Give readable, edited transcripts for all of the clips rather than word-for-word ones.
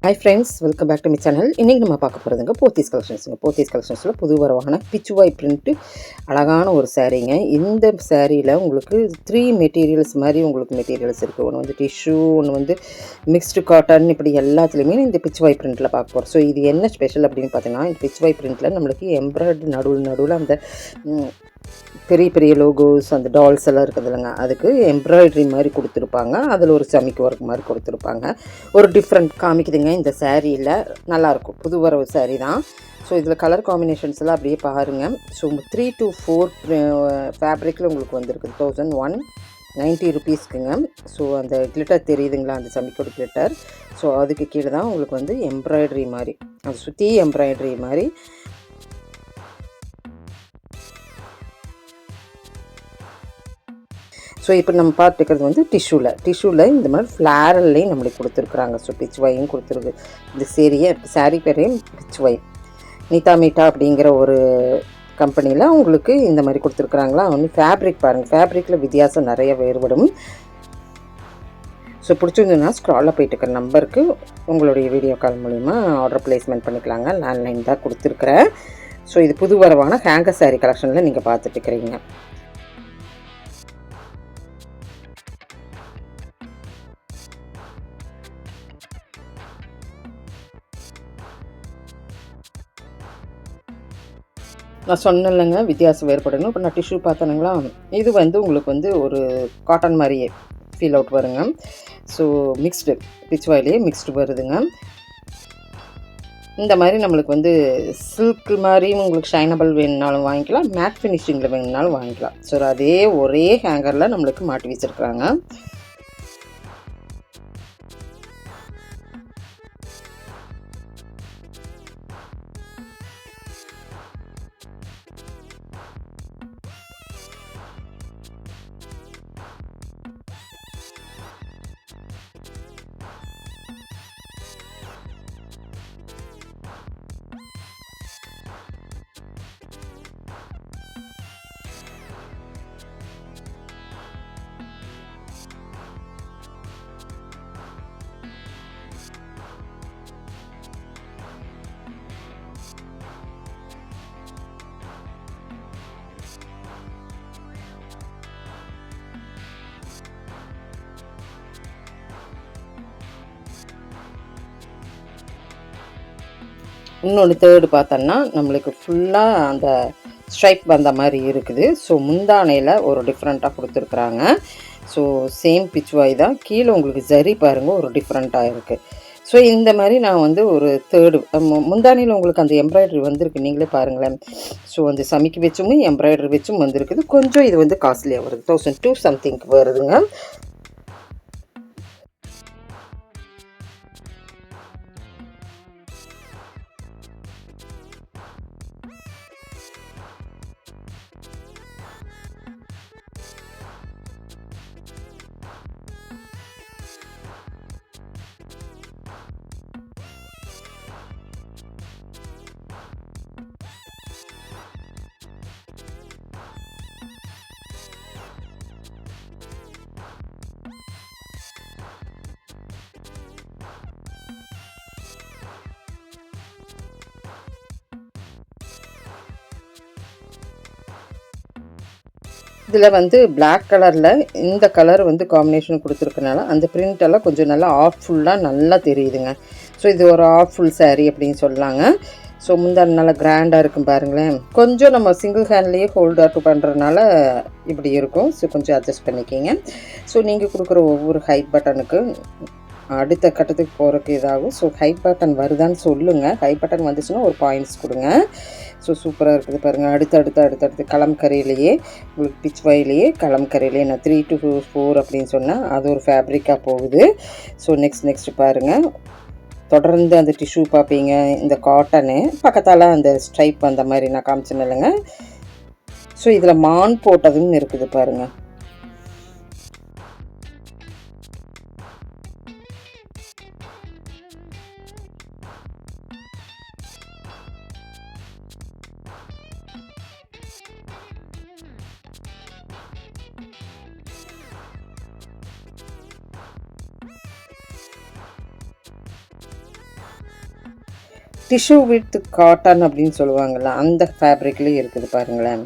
Hi friends, welcome back to my channel. இன்றைக்கி நம்ம பார்க்க போகிறதுங்க போத்தீஸ் கலெக்ஷன்ஸுங்க. போத்தீஸ் கலெக்ஷன்ஸில் புது வரவான பிச்சுவாய் பிரிண்ட்டு அழகான ஒரு சாரீங்க. இந்த சாரியில் உங்களுக்கு 3 மெட்டீரியல்ஸ் மாதிரி உங்களுக்கு மெட்டீரியல்ஸ் இருக்குது. ஒன்று வந்து டிஷ்யூ, ஒன்று வந்து மிக்ஸ்டு காட்டன், இப்படி எல்லாத்துலேயுமே இந்த பிச்சுவாய் பிரிண்ட்டில் பார்க்க போகிறோம். ஸோ இது என்ன ஸ்பெஷல் அப்படின்னு பார்த்தீங்கன்னா, இந்த பிச்சுவாய் பிரிண்ட்டில் நம்மளுக்கு எம்ப்ராய்டரி நடுவில் அந்த பெரிய பெரிய லோகோஸ், அந்த டால்ஸ் எல்லாம் இருக்குது இல்லைங்க, அதுக்கு எம்ப்ராய்டரி மாதிரி கொடுத்துருப்பாங்க. அதில் ஒரு சமிக்கு ஒர்க் மாதிரி கொடுத்துருப்பாங்க. ஒரு டிஃப்ரெண்ட் காமிக்குதுங்க இந்த சேரீயில். நல்லாயிருக்கும், புது வரவு சேரீ தான். ஸோ இதில் கலர் காம்பினேஷன்ஸ் எல்லாம் அப்படியே பாருங்கள். ஸோ 3 to 4 ஃபேப்ரிக்கில் உங்களுக்கு வந்திருக்கு. 1190 ருபீஸ்க்குங்க. ஸோ அந்த கிளிட்டர் தெரியுதுங்களா, அந்த சமிக்கோட கிளிட்டர். ஸோ அதுக்கு கீழே தான் உங்களுக்கு வந்து எம்ப்ராய்டரி மாதிரி, அது சுற்றி எம்ப்ராய்டரி மாதிரி. ஸோ இப்போ நம்ம பார்த்துக்கிறது வந்து டிஷ்யூவில் இந்த மாதிரி ஃப்ளாரல்லையும் நம்மளுக்கு கொடுத்துருக்குறாங்க. ஸோ பிச்சுவாயும் கொடுத்துருக்கு. இந்த சாரீ பேரையும் பிச்சுவாய் நீதா மீட்டா அப்படிங்கிற ஒரு கம்பெனியில் உங்களுக்கு இந்த மாதிரி கொடுத்துருக்குறாங்களா. வந்து ஃபேப்ரிக் பாருங்கள், ஃபேப்ரிக்கில் வித்தியாசம் நிறைய வேறுபடும். ஸோ பிடிச்சிருந்ததுன்னா ஸ்க்ராலில் போயிட்டு இருக்கிற நம்பருக்கு உங்களுடைய வீடியோ கால் மூலிமா ஆர்டர் ப்ளேஸ்மெண்ட் பண்ணிக்கலாங்க. லேண்ட்லைன் தான் கொடுத்துருக்குறேன். ஸோ இது புது வரவான ஹேங்கர் சாரீ கலெக்ஷனில் நீங்கள் பார்த்துட்டு இருக்கிறீங்க. நான் சொன்னேன்லங்க வித்தியாசம் வேறுபடணும். இப்போ நான் டிஷ்யூ பார்த்தேனுங்களா, இது வந்து உங்களுக்கு வந்து ஒரு காட்டன் மாதிரியே ஃபீல் அவுட் வருங்க. ஸோ மிக்ஸ்டு பிச்சுவாயிலே மிக்ஸ்டு வருதுங்க. இந்த மாதிரி நம்மளுக்கு வந்து சில்க் மாதிரியும் உங்களுக்கு ஷைனபிள் வேணுனாலும் வாங்கிக்கலாம், மேட் ஃபினிஷிங்கில் வேணுனாலும் வாங்கிக்கலாம். ஸோ அதே ஒரே ஹேங்கரில் நம்மளுக்கு மாட்டி வச்சுருக்குறாங்க. இன்னொன்று தேர்டு பார்த்தோன்னா நம்மளுக்கு ஃபுல்லாக அந்த ஸ்ட்ரைப் வந்த மாதிரி இருக்குது. ஸோ முந்தானையில் ஒரு டிஃப்ரெண்ட்டாக கொடுத்துருக்குறாங்க. ஸோ சேம் பிச்சுவாய் தான். கீழே உங்களுக்கு ஜரி பாருங்கள் ஒரு டிஃப்ரெண்ட்டாக இருக்குது. ஸோ இந்த மாதிரி நான் வந்து ஒரு தேர்டு முந்தானையில் உங்களுக்கு அந்த எம்ப்ராய்டரி வந்திருக்கு, நீங்களே பாருங்களேன். ஸோ அந்த சமிக்கு வச்சும் எம்ப்ராய்டரி வச்சும் வந்திருக்குது. கொஞ்சம் இது வந்து காஸ்ட்லியாக வருது, 1002 சம்திங்க்கு வருதுங்க. இதில் வந்து பிளாக் கலரில் இந்த கலர் வந்து காம்பினேஷன் கொடுத்துருக்கனால அந்த பிரிண்டெல்லாம் கொஞ்சம் நல்லா ஃபுல்லாக நல்லா தெரியுதுங்க. ஸோ இது ஒரு ஃபுல் சாரீ அப்படின்னு சொல்லலாங்க. ஸோ முந்தான நல்லா கிராண்டாக இருக்கும் பாருங்களேன். கொஞ்சம் நம்ம சிங்கிள் ஹேண்ட்லேயே ஹோல்டர் பண்ணுறதுனால இப்படி இருக்கும். ஸோ கொஞ்சம் அட்ஜஸ்ட் பண்ணிக்கிங்க. ஸோ நீங்கள் கொடுக்குற ஒவ்வொரு ஹைட் பட்டனுக்கு அடுத்த கட்டத்துக்கு போகிறதுக்கு இதாகும். ஸோ ஹைட் பட்டன் வருதான்னு சொல்லுங்கள். ஹைட் பட்டன் வந்துச்சுன்னா ஒரு பாயிண்ட்ஸ் கொடுங்க. ஸோ சூப்பராக இருக்குது பாருங்கள். அடுத்தடுத்து கலம்கரையிலேயே உங்களுக்கு பிச்சுவாயிலேயே கலம்கரையிலேயே நான் 3 to 4 அப்படின்னு சொன்னால் அது ஒரு ஃபேப்ரிக்காக போகுது. ஸோ நெக்ஸ்ட்டு பாருங்கள், தொடர்ந்து அந்த டிஷ்யூ பார்ப்பீங்க. இந்த காட்டனு பக்கத்தால் அந்த ஸ்ட்ரைப் அந்த மாதிரி நான் காமிச்சேன் இல்லைங்க. ஸோ இதில் மான் போட்டதும் இருக்குது பாருங்கள். டிஷ்யூ வித் காட்டன் அப்படின்னு சொல்லுவாங்கள்ல, அந்த ஃபேப்ரிக்லேயே இருக்குது பாருங்களேன்.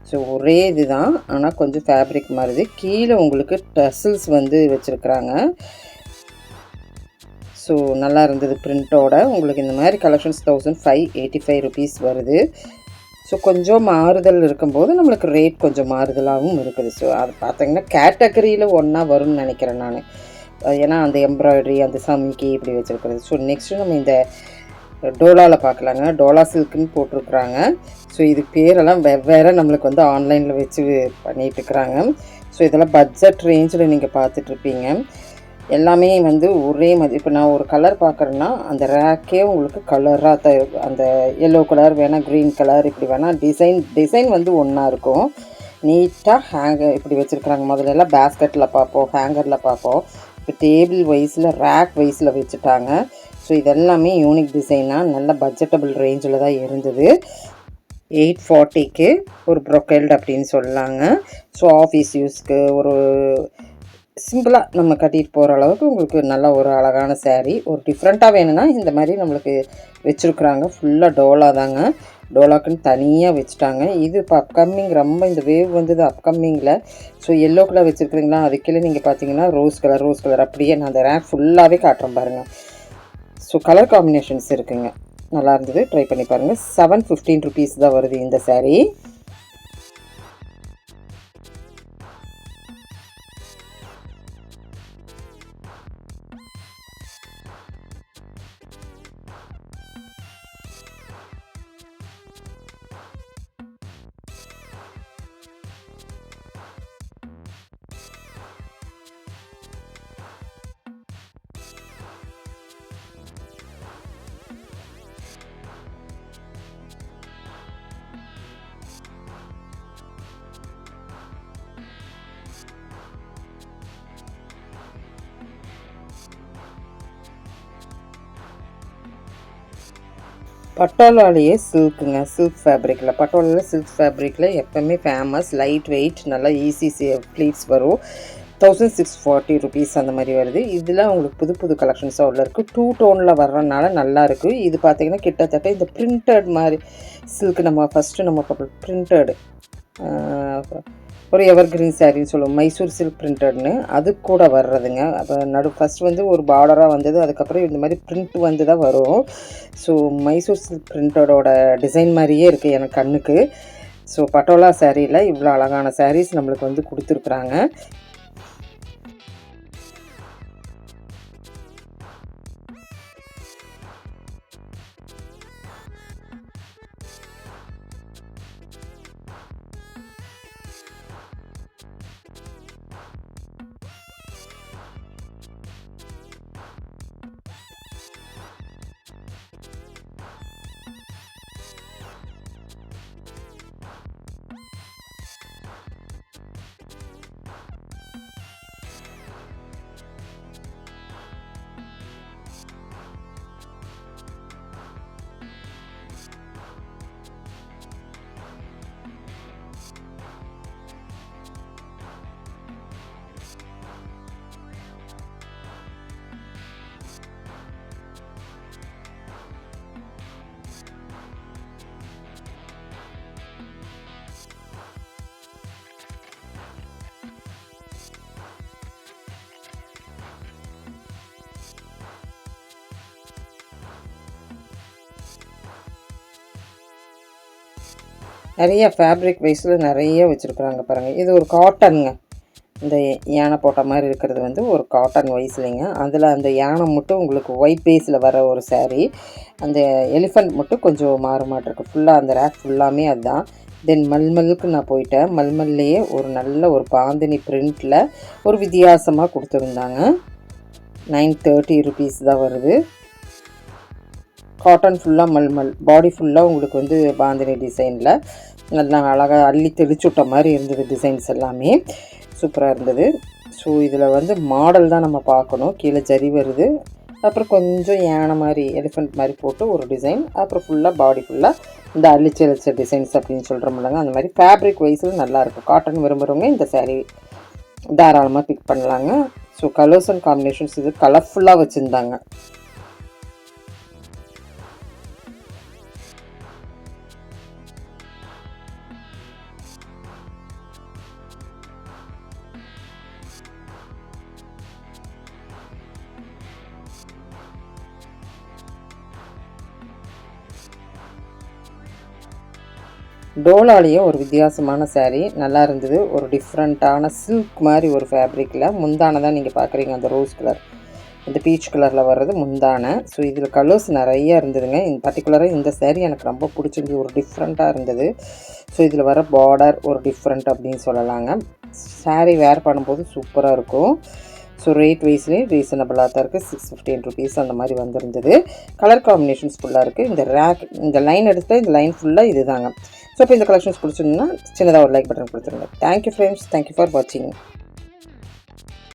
ஸோ ஒரே இது தான், ஆனால் கொஞ்சம் ஃபேப்ரிக் மாறுது. கீழே உங்களுக்கு டசில்ஸ் வந்து வச்சுருக்குறாங்க. ஸோ நல்லா இருந்தது பிரிண்ட்டோட. உங்களுக்கு இந்த மாதிரி கலெக்ஷன்ஸ் 1585 ருபீஸ் வருது. ஸோ கொஞ்சம் மாறுதல் இருக்கும்போது நம்மளுக்கு ரேட் கொஞ்சம் மாறுதலாகவும் இருக்குது. ஸோ அது பார்த்தீங்கன்னா கேட்டகரியில் ஒன்றா வரும்னு நினைக்கிறேன் நான். ஏன்னா அந்த எம்ப்ராய்டரி, அந்த சமிக்கி இப்படி வச்சுருக்கிறது. ஸோ நெக்ஸ்ட்டு நம்ம இந்த டோலாவில் பார்க்கலாங்க. டோலா சில்க்குன்னு போட்டிருக்குறாங்க. ஸோ இது பேரெல்லாம் வெவ்வேறு நம்மளுக்கு வந்து ஆன்லைனில் வச்சு பண்ணிகிட்ருக்குறாங்க. ஸோ இதெல்லாம் பட்ஜெட் ரேஞ்சில் நீங்கள் பார்த்துட்ருப்பீங்க. எல்லாமே வந்து ஒரே மாதிரி. இப்போ நான் ஒரு கலர் பார்க்குறேன்னா அந்த ரேக்கே உங்களுக்கு கலராக தான் இருக்கும். அந்த எல்லோ கலர் வேணால், க்ரீன் கலர் இப்படி வேணால், டிசைன் வந்து ஒன்றா இருக்கும். நீட்டாக ஹேங்கர் இப்படி வச்சுருக்குறாங்க. முதல்ல எல்லாம் பேஸ்கெட்டில் பார்ப்போம், ஹேங்கரில் பார்ப்போம். இப்போ டேபிள் வைஸில், ரேக் வைஸில் வச்சுட்டாங்க. ஸோ இதெல்லாமே யூனிக் டிசைனாக நல்ல பட்ஜெட்டபிள் ரேஞ்சில் தான் இருந்தது. 840க்கு ஒரு ப்ரொக்கைல்டு அப்படின்னு சொல்லலாங்க. ஸோ ஆஃபீஸ் யூஸ்க்கு ஒரு சிம்பிளாக நம்ம கட்டிட்டு போகிற அளவுக்கு உங்களுக்கு நல்ல ஒரு அழகான சேரீ. ஒரு டிஃப்ரெண்ட்டாக வேணும்னா இந்த மாதிரி நம்மளுக்கு வச்சுருக்குறாங்க. ஃபுல்லாக டோலா தாங்க. டோலாக்குன்னு தனியாக வச்சுட்டாங்க. இது இப்போ அப்கமிங், ரொம்ப இந்த வேவ் வந்தது அப்கமிங்கில். ஸோ எல்லோ கலர் வச்சுருக்குறீங்களா, அதுக்கே நீங்கள் பார்த்தீங்கன்னா ரோஸ் கலர் அப்படியே நான் அந்த ரேக் ஃபுல்லாகவே காட்டுறேன் பாருங்கள். ஸோ கலர் காம்பினேஷன்ஸ் இருக்குங்க. நல்லா இருந்தது, ட்ரை பண்ணி பாருங்கள். 715 ருபீஸ் தான் வருது இந்த சேரீ. பட்டோலாலேயே சில்க்குங்க, சில்க் ஃபேப்ரிக்கில். பட்டோலாவில் சில்க் ஃபேப்ரிக்கில் எப்போவுமே ஃபேமஸ், லைட் வெயிட், நல்லா ஈஸி ப்ளீட்ஸ் வரும். 1640 ருபீஸ் அந்த மாதிரி வருது. இதில் உங்களுக்கு புது புது கலெக்ஷன்ஸாக உள்ள இருக்குது. 2 டோனில் வர்றதுனால நல்லாயிருக்கு. இது பார்த்திங்கன்னா கிட்டத்தட்ட இந்த பிரிண்டட் மாதிரி சில்க். நம்ம ஃபஸ்ட்டு நம்ம பிரிண்டடு ஒரு எவர் கிரீன் சாரின்னு சொல்லுவோம், மைசூர் சில்க் பிரிண்டட்னு, அது கூட வர்றதுங்க. அப்போ ஃபஸ்ட் வந்து ஒரு பார்டராக வந்தது, அதுக்கப்புறம் இந்த மாதிரி பிரிண்ட் வந்து தான் வரும். ஸோ மைசூர் சில்க் பிரிண்டடோட டிசைன் மாதிரியே இருக்குது எனக்கு கண்ணுக்கு. ஸோ பட்டோலா சாரியில் இவ்வளோ அழகான சாரீஸ் நம்மளுக்கு வந்து கொடுத்துருக்குறாங்க. நிறைய ஃபேப்ரிக் வைஸில் நிறைய வச்சுருக்குறாங்க பாருங்கள். இது ஒரு காட்டனுங்க. இந்த யானை போட்ட மாதிரி இருக்கிறது வந்து ஒரு காட்டன் வைஸ்லிங்க. அதில் அந்த யானை மட்டும் உங்களுக்கு ஒயிட் பேஸில் வர ஒரு சாரீ. அந்த எலிஃபண்ட் மட்டும் கொஞ்சம் மாறுமாட்டிருக்கு. ஃபுல்லாக அந்த ரேக் ஃபுல்லாமே அதுதான். தென் மல்மலுக்கு நான் போயிட்டேன். மல்மல்லையே ஒரு நல்ல ஒரு பாந்தினி பிரிண்டில் ஒரு வித்தியாசமாக கொடுத்துருந்தாங்க. 930 ருபீஸ் தான் வருது. காட்டன் ஃபுல்லாக மல்மல், பாடி ஃபுல்லாக உங்களுக்கு வந்து பாந்தினி டிசைனில் நல்லா அழகாக அள்ளி தெளிச்சுட்ட மாதிரி இருந்தது. டிசைன்ஸ் எல்லாமே சூப்பராக இருந்தது. ஸோ இதில் வந்து மாடல் தான் நம்ம பார்க்கணும். கீழே ஜரி வருது, அப்புறம் கொஞ்சம் யானை மாதிரி எலிஃபண்ட் மாதிரி போட்டு ஒரு டிசைன், அப்புறம் ஃபுல்லாக பாடி ஃபுல்லாக இந்த அழிச்ச டிசைன்ஸ் அப்படின்னு சொல்கிறோம்லங்க. அந்த மாதிரி ஃபேப்ரிக் வைஸில் நல்லாயிருக்கும். காட்டன் விரும்புகிறவங்க இந்த சாரீ தாராளமாக பிக் பண்ணலாங்க. ஸோ கலர்ஸ் அண்ட் காம்பினேஷன்ஸ் இது கலர்ஃபுல்லாக வச்சுருந்தாங்க. டோலாலேயே ஒரு வித்தியாசமான saree நல்லா இருந்தது. ஒரு டிஃப்ரெண்ட்டான சில்க் மாதிரி ஒரு ஃபேப்ரிக்கில் முந்தானை தான் நீங்கள் பார்க்குறீங்க. அந்த ரோஸ் கலர், இந்த பீச் கலரில் வர்றது முந்தானை. ஸோ இதில் கலர்ஸ் நிறைய இருந்ததுங்க. பர்டிகுலராக இந்த saree எனக்கு ரொம்ப பிடிச்சிருந்தது. ஒரு டிஃப்ரெண்ட்டாக இருந்தது. ஸோ இதில் வர பார்டர் ஒரு டிஃப்ரெண்ட் அப்படின்னு சொல்லலாங்க. saree வேர் பண்ணும்போது சூப்பராக இருக்கும். ஸோ ரேட் வைஸ்லேயும் ரீசனபிளாக தான் இருக்குது. 615 rupees அந்த மாதிரி வந்திருந்தது. கலர் காம்பினேஷன்ஸ் ஃபுல்லாக இருக்குது. இந்த லைன் எடுத்தால் இந்த லைன் ஃபுல்லாக இது தாங்க. ஸோ இப்போ இந்த கலெக்ஷன்ஸ் பிடிச்சிருந்ததுன்னா சின்னதாக ஒரு லைக் பட்டன் கொடுத்துருங்க. தேங்க்யூ ஃப்ரெண்ட்ஸ், தேங்க்யூ ஃபார் வாட்சிங்.